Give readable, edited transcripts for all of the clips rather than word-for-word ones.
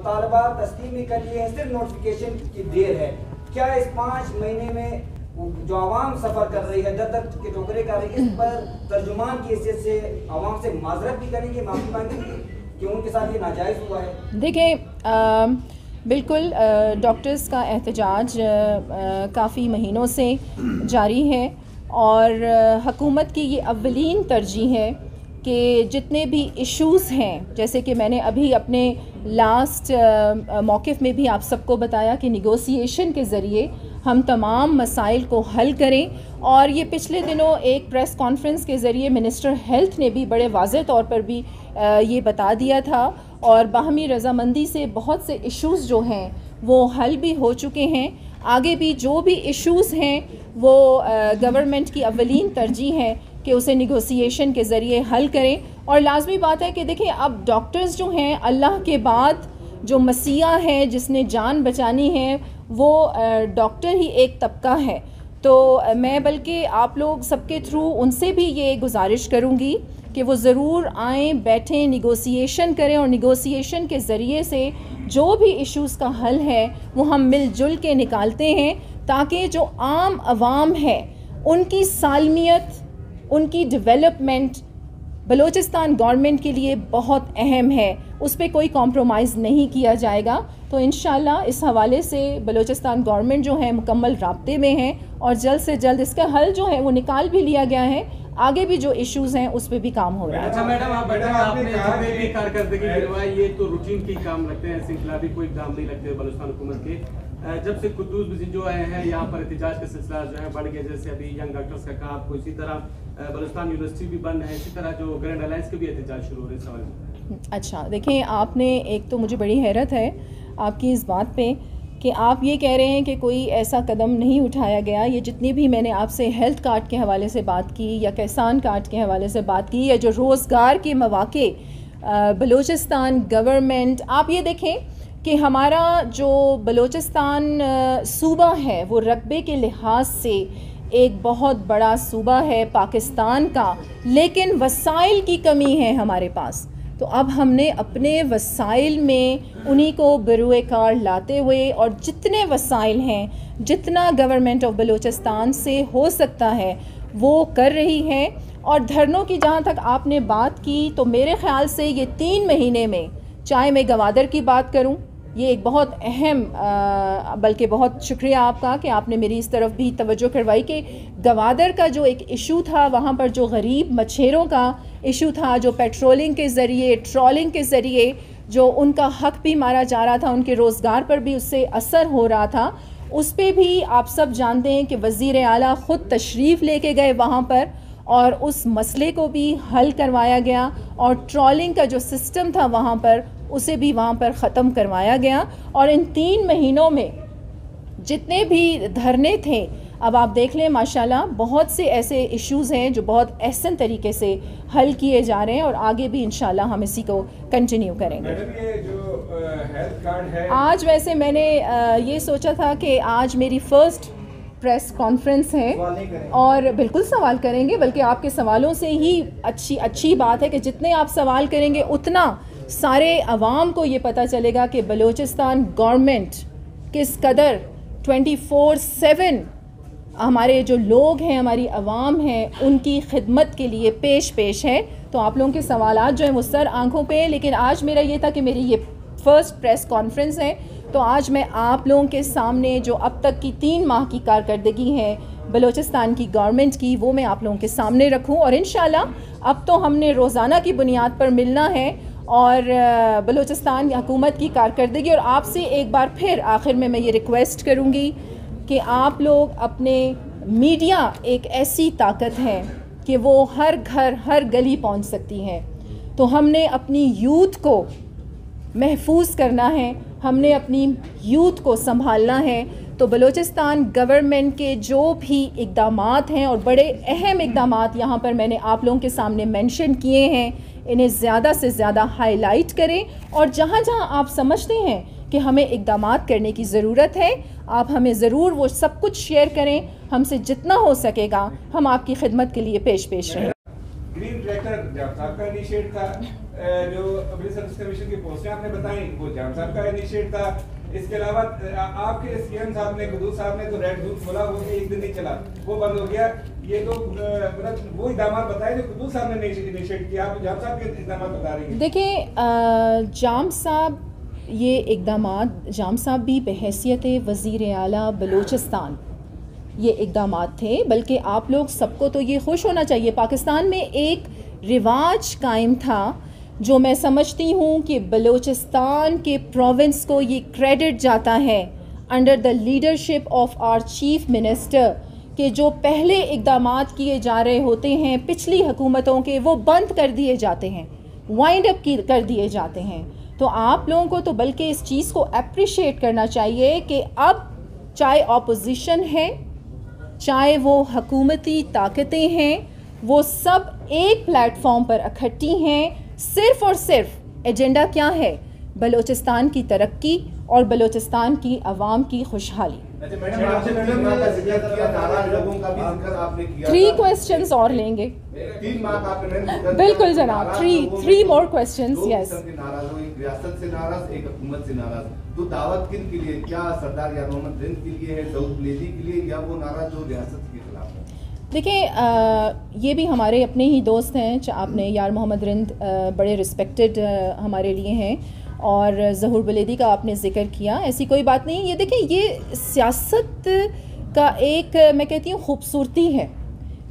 मुतालबात तस्लीम कर लिए हैं, सिर्फ नोटिफिकेशन की देर है। क्या इस 5 महीने में जो आवाम सफ़र कर रही है, दर दर के ठोकरे कर रही है, इस पर तर्जुमान की हैसियत से आवाम से माजरत भी करेंगे, माफ़ी मांगेंगे कि उनके साथ ये नाजायज़ हुआ है? देखें, बिल्कुल डॉक्टर्स का एहतजाज काफ़ी महीनों से जारी है और हुकूमत की ये अव्वलीन तरजीह है कि जितने भी इश्यूज़ हैं, जैसे कि मैंने अभी अपने लास्ट मौक़िफ़ में भी आप सबको बताया कि निगोसिएशन के ज़रिए हम तमाम मसाइल को हल करें। और ये पिछले दिनों एक प्रेस कॉन्फ्रेंस के ज़रिए मिनिस्टर हेल्थ ने भी बड़े वाज़ेह तौर पर भी ये बता दिया था और बाहमी रज़ामंदी से बहुत से इश्यूज़ जो हैं वो हल भी हो चुके हैं। आगे भी जो भी इश्यूज़ हैं वो गवर्नमेंट की अव्वलीन तरजीह है कि उसे निगोसिएशन के ज़रिए हल करें। और लाजमी बात है कि देखिए, अब डॉक्टर्स जो हैं, अल्लाह के बाद जो मसीहा है जिसने जान बचानी है, वो डॉक्टर ही एक तबका है। तो मैं बल्कि आप लोग सबके थ्रू उनसे भी ये गुजारिश करूँगी कि वो ज़रूर आएँ, बैठें, निगोसिएशन करें और निगोसिएशन के ज़रिए से जो भी इश्यूज़ का हल है वो हम मिलजुल के निकालते हैं, ताकि जो आम आवाम है उनकी सालमियत, उनकी डेवलपमेंट बलूचिस्तान गवर्नमेंट के लिए बहुत अहम है। उस पर कोई कॉम्प्रोमाइज़ नहीं किया जाएगा। तो इंशाल्लाह इस हवाले से बलूचिस्तान गवर्नमेंट जो है मुकम्मल राब्ते में है और जल्द से जल्द इसका हल जो है वो निकाल भी लिया गया है। आगे भी जो इश्यूज़ हैं उस पर भी काम हो रहा है। अच्छा मैडम, आपने जितने भी कारकर्दगी गिरवाई, ये तो रूटीन की काम लगते हैं, सिंखलाबी कोई काम नहीं लगते बलूचिस्तान हुकूमत के। जब से कुद्दूस भी जो आए हैं यहाँ पर एहतजाज का सिलसिला जो है बढ़ गया, जैसे अभी यंग डॉक्टर्स का काम, आपको इसी तरह बलूचिस्तान यूनिवर्सिटी भी बंद है, इसी तरह जो ग्रैंड अलायंस के भी एहतजाज शुरू हो रहे हैं सवाल। अच्छा देखें, आपने एक तो मुझे बड़ी हैरत है आपकी इस बात पे कि आप ये कह रहे हैं कि कोई ऐसा कदम नहीं उठाया गया। ये जितनी भी मैंने आपसे हेल्थ कार्ड के हवाले से बात की या किसान कार्ड के हवाले से बात की या जो रोज़गार के मौके बलूचिस्तान गवर्नमेंट, आप ये देखें कि हमारा जो बलूचिस्तान सूबा है वो रकबे के लिहाज से एक बहुत बड़ा सूबा है पाकिस्तान का, लेकिन वसाइल की कमी है हमारे पास। तो अब हमने अपने वसाइल में उन्हीं को बरूए कार लाते हुए और जितने वसाइल हैं, जितना गवर्नमेंट ऑफ बलूचिस्तान से हो सकता है वो कर रही है। और धरनों की जहाँ तक आपने बात की, तो मेरे ख़्याल से ये 3 महीने में, चाहे मैं गवादर की बात करूँ, ये एक बहुत अहम बल्कि बहुत शुक्रिया आपका कि आपने मेरी इस तरफ भी तवज्जो करवाई कि गवादर का जो एक इशू था, वहाँ पर जो गरीब मछेरों का इशू था, जो पेट्रोलिंग के ज़रिए, ट्रॉलिंग के ज़रिए जो उनका हक भी मारा जा रहा था, उनके रोज़गार पर भी उससे असर हो रहा था, उस पर भी आप सब जानते हैं कि वज़ीर आला ख़ुद तशरीफ़ लेके गए वहाँ पर और उस मसले को भी हल करवाया गया और ट्रॉलिंग का जो सिस्टम था वहाँ पर उसे भी वहाँ पर ख़त्म करवाया गया। और इन 3 महीनों में जितने भी धरने थे, अब आप देख लें माशाल्लाह बहुत से ऐसे इश्यूज़ हैं जो बहुत एहसन तरीके से हल किए जा रहे हैं और आगे भी इंशाल्लाह हम इसी को कंटिन्यू करेंगे। ये जो हेल्थ कार्ड है, आज वैसे मैंने ये सोचा था कि आज मेरी फ़र्स्ट प्रेस कॉन्फ्रेंस है और बिल्कुल सवाल करेंगे, बल्कि आपके सवालों से ही अच्छी बात है कि जितने आप सवाल करेंगे उतना सारे अवाम को ये पता चलेगा कि बलूचिस्तान गवर्नमेंट किस कदर 24/7 हमारे जो लोग हैं, हमारी अवाम है, उनकी खिदमत के लिए पेश है। तो आप लोगों के सवालात जो हैं वो सर आंखों पे हैं, लेकिन आज मेरा ये था कि मेरी ये फ़र्स्ट प्रेस कॉन्फ्रेंस है, तो आज मैं आप लोगों के सामने जो अब तक की 3 माह की कारकर्दगी है बलूचिस्तान की गवर्नमेंट की, वो मैं आप लोगों के सामने रखूं। और इंशाल्लाह अब तो हमने रोज़ाना की बुनियाद पर मिलना है और बलूचिस्तान हुकूमत की कारकर्दगी, और आपसे एक बार फिर आखिर में मैं ये रिक्वेस्ट करूँगी कि आप लोग अपने मीडिया एक ऐसी ताकत है कि वो हर घर हर गली पहुँच सकती है, तो हमने अपनी यूथ को महफूज करना है, हमने अपनी यूथ को संभालना है। तो बलूचिस्तान गवर्नमेंट के जो भी इक़दामात हैं और बड़े अहम इक़दामात यहाँ पर मैंने आप लोगों के सामने मेंशन किए हैं, इन्हें ज़्यादा से ज़्यादा हाईलाइट करें और जहाँ जहाँ आप समझते हैं कि हमें इक़दामात करने की ज़रूरत है, आप हमें ज़रूर वो सब कुछ शेयर करें। हमसे जितना हो सकेगा हम आपकी खिदमत के लिए पेश रहें। ग्रीन ट्रैक्टर आपका इनिशिएट था, जो अपनी सर्विस कमीशन की पोस्टें आपने बताई वो जाम साहब का इनिशिएट था। इसके अलावा आपके सीएम साहब ने, कुद्दूस साहब ने तो रेड बूथ खोला, वो भी एक दिन नहीं चला, वो बंद हो गया। ये तो मतलब वो इक़दाम बताए जो कुद्दूस साहब ने इनिशिएट किया, आप जाम साहब के इक़दाम बता रही हैं। देखिए जाम साहब, ये इक़दामात जाम साहब भी बहैसियत वज़ीर आला बलूचिस्तान ये इक़दामात थे, बल्कि आप लोग सबको तो ये खुश होना चाहिए। पाकिस्तान में एक रिवाज कायम था जो मैं समझती हूँ कि बलूचिस्तान के प्रोविंस को ये क्रेडिट जाता है under the leadership of our chief minister कि जो पहले इक़दामात किए जा रहे होते हैं पिछली हुकूमतों के, वो बंद कर दिए जाते हैं, वाइंड अप कर दिए जाते हैं। तो आप लोगों को तो बल्कि इस चीज़ को अप्रिशिएट करना चाहिए कि अब चाहे ऑपोजिशन है, चाहे वो हुकूमती ताकतें हैं, वो सब एक प्लेटफॉर्म पर इकट्ठी हैं। सिर्फ़ और सिर्फ एजेंडा क्या है? बलूचिस्तान की तरक्की और बलूचिस्तान की आवाम की खुशहाली। 3 क्वेश्चंस और लेंगे। 3 माह का आपने बिल्कुल जनाब, 3 मोर क्वेश्चंस। यस, रियासत से नाराज, एक हुकूमत से नाराज, तो दावत किन के लिए? क्या सरदार यार मोहम्मद रिंद के लिए है, दाऊद बुलेदी के लिए, या वो नाराज जो रियासत के खिलाफ है? देखिए ये भी हमारे अपने ही दोस्त हैं। आपने यार मोहम्मद रिंद बड़े रिस्पेक्टेड हमारे लिए हैं, और ज़हूर बुलेदी का आपने ज़िक्र किया, ऐसी कोई बात नहीं। ये देखिए, ये सियासत का एक मैं कहती हूँ खूबसूरती है।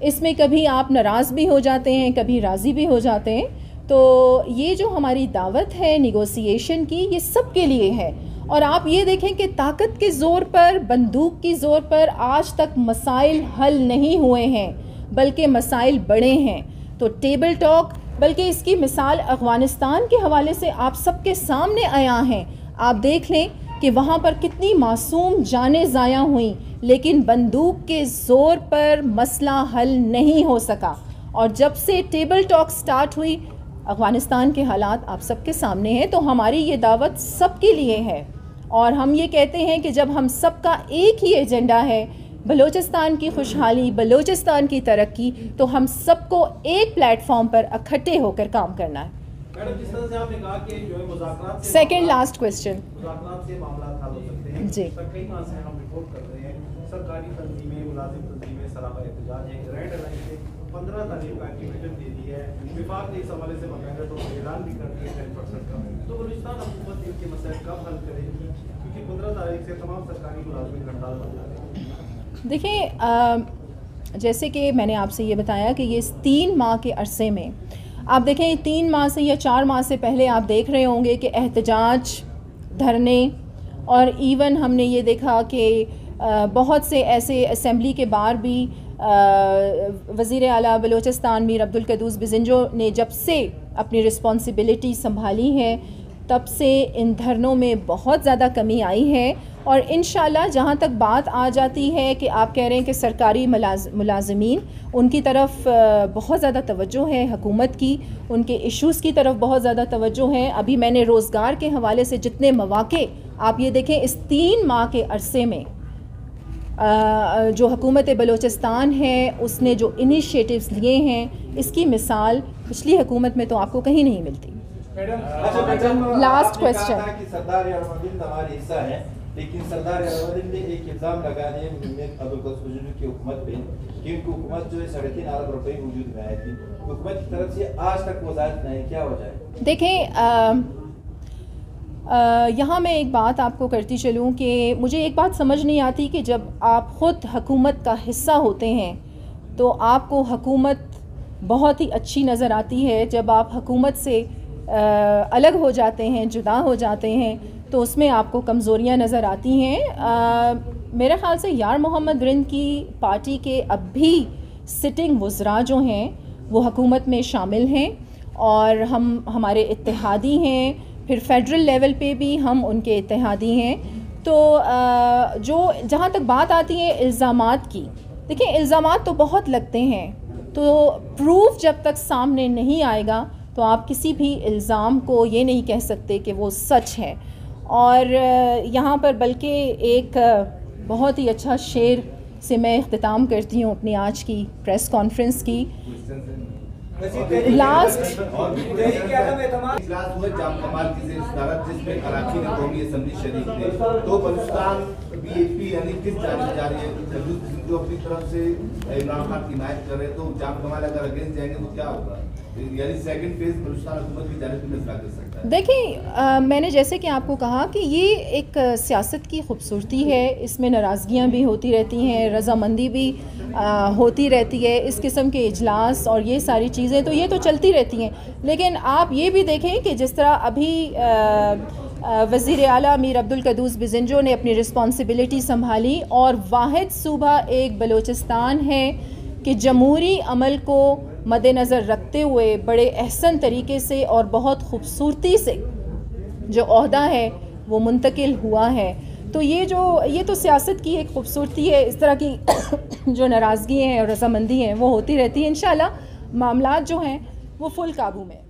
इसमें कभी आप नाराज़ भी हो जाते हैं, कभी राज़ी भी हो जाते हैं। तो ये जो हमारी दावत है निगोसिएशन की, ये सब के लिए है। और आप ये देखें कि ताकत के ज़ोर पर, बंदूक की ज़ोर पर आज तक मसाइल हल नहीं हुए हैं, बल्कि मसाइल बड़े हैं। तो टेबल टॉक, बल्कि इसकी मिसाल अफ़गानिस्तान के हवाले से आप सबके सामने आया है। आप देख लें कि वहाँ पर कितनी मासूम जानें ज़ाया हुई, लेकिन बंदूक के ज़ोर पर मसला हल नहीं हो सका। और जब से टेबल टॉक स्टार्ट हुई, अफ़गानिस्तान के हालात आप सबके सामने हैं। तो हमारी ये दावत सबके लिए है, और हम ये कहते हैं कि जब हम सबका एक ही एजेंडा है, बलूचिस्तान की खुशहाली, बलूचिस्तान की तरक्की, तो हम सबको एक प्लेटफॉर्म पर इकट्ठे होकर काम करना है। मैडम, जिस तरह से आपने कहा कि जो है मुज़ाकरात से सेकंड लास्ट क्वेश्चन मुज़ाकरात से मामला हल हो सकते हैं जी। पर कई माह से हम रिपोर्ट कर रहे हैं, सरकारी तंजीमें, मुलाजिम तंजीमें सराबा एहतजाज है। ग्रैंड अलाइंस ने 15 तारीख का अल्टीमेटम दे दी है। विफाक ने इस हवाले से बाकायदा तौर पर ऐलान भी कर दिया 10% का। तो बलूचिस्तान हुकूमत इनके मसले कब हल करेगी? क्योंकि 15 तारीख से तमाम सरकारी मुलाजिम हड़ताल पर जा रहे हैं। देखिए, जैसे कि मैंने आपसे ये बताया कि ये 3 माह के अरसे में, आप देखें 3 माह से या 4 माह से पहले आप देख रहे होंगे कि एहतजाज, धरने, और इवन हमने ये देखा कि बहुत से ऐसे असेंबली के बाहर भी वज़ीर आला बलूचिस्तान मीर अब्दुल क़ुद्दूस बिज़िंजो ने जब से अपनी रिस्पॉन्सिबिलिटी संभाली है, तब से इन धरनों में बहुत ज़्यादा कमी आई है। और इंशाल्लाह जहाँ तक बात आ जाती है कि आप कह रहे हैं कि सरकारी मुलाज़मीन, उनकी तरफ बहुत ज़्यादा तवज्जो है हुकूमत की, उनके इश्यूज़ की तरफ बहुत ज़्यादा तवज्जो है। अभी मैंने रोज़गार के हवाले से जितने मौक़े आप ये देखें इस 3 माह के अरसे में जो हुकूमत बलूचिस्तान है उसने जो इनिशिएटिव्स लिए हैं, इसकी मिसाल पिछली हुकूमत में तो आपको कहीं नहीं मिलती। Last question. सरदार यार मोहम्मद हमारा हिस्सा है, लेकिन सरदार यार मोहम्मद ने एक इल्ज़ाम लगा दिया अब्दुल क़ुद्दूस बिज़िंजो की हुकूमत पे कि उनकी हुकूमत जो है 3.5 अरब रुपए वजूद में आई थी, हुकूमत की तरफ से आज तक वज़ाहत नहीं, क्या हो जाए? देखें, यहाँ मैं एक बात आपको करती चलूँ कि मुझे एक बात समझ नहीं आती कि जब आप ख़ुद हुकूमत का हिस्सा होते हैं तो आपको हुकूमत बहुत ही अच्छी नज़र आती है। जब आप हुकूमत से अलग हो जाते हैं, जुदा हो जाते हैं, तो उसमें आपको कमज़ोरियाँ नज़र आती हैं। मेरे ख़्याल से यार मोहम्मद रिंद की पार्टी के अब भी सिटिंग वज़रा जो हैं वो हुकूमत में शामिल हैं, और हम हमारे इत्तेहादी हैं, फिर फेडरल लेवल पे भी हम उनके इत्तेहादी हैं। तो जो जहाँ तक बात आती है इल्ज़ामात की, देखिए इल्ज़ामात तो बहुत लगते हैं, तो प्रूफ जब तक सामने नहीं आएगा तो आप किसी भी इल्ज़ाम को ये नहीं कह सकते कि वो सच है। और यहाँ पर बल्कि एक बहुत ही अच्छा शेर से मैं इख्तिताम करती हूँ अपनी आज की प्रेस कॉन्फ्रेंस की लास्ट इजलास हुआ जाम कमाल की सदारत जिसमें कराची में कौमी असेंबली शरीक थे, तो बलूचिस्तान बीएपी यानी किस जानिब जा रही है? जो अपनी तरफ से इमरान खान की हिमायत कर रहे हैं, तो जाम कमाल अगर अगेंस्ट जाएंगे तो क्या होगा? यानी सेकंड फेज बलूचिस्तान हुकूमत की जानिब में कर सकता है। देखिए, मैंने जैसे कि आपको कहा कि ये एक सियासत की खूबसूरती है, इसमें नाराज़गियाँ भी होती रहती हैं, रज़ामंदी भी होती रहती है, इस किस्म के इजलास और ये सारी चीज़ें तो ये तो चलती रहती हैं। लेकिन आप ये भी देखें कि जिस तरह अभी वज़ीर आला अमीर अब्दुल क़ुद्दूस बिज़िंजो ने अपनी रिस्पॉन्सिबिलिटी संभाली और वाहिद सूबा एक बलूचिस्तान है कि जमहूरी अमल को मद्देनज़र रखते हुए बड़े अहसन तरीके से और बहुत खूबसूरती से जो ओहदा है वो मुंतकिल हुआ है। तो ये तो सियासत की एक खूबसूरती है। इस तरह की जो नाराज़गी हैं और रज़ामंदी हैं वो होती रहती है। इंशाअल्लाह मामलात जो हैं वो फुल काबू में।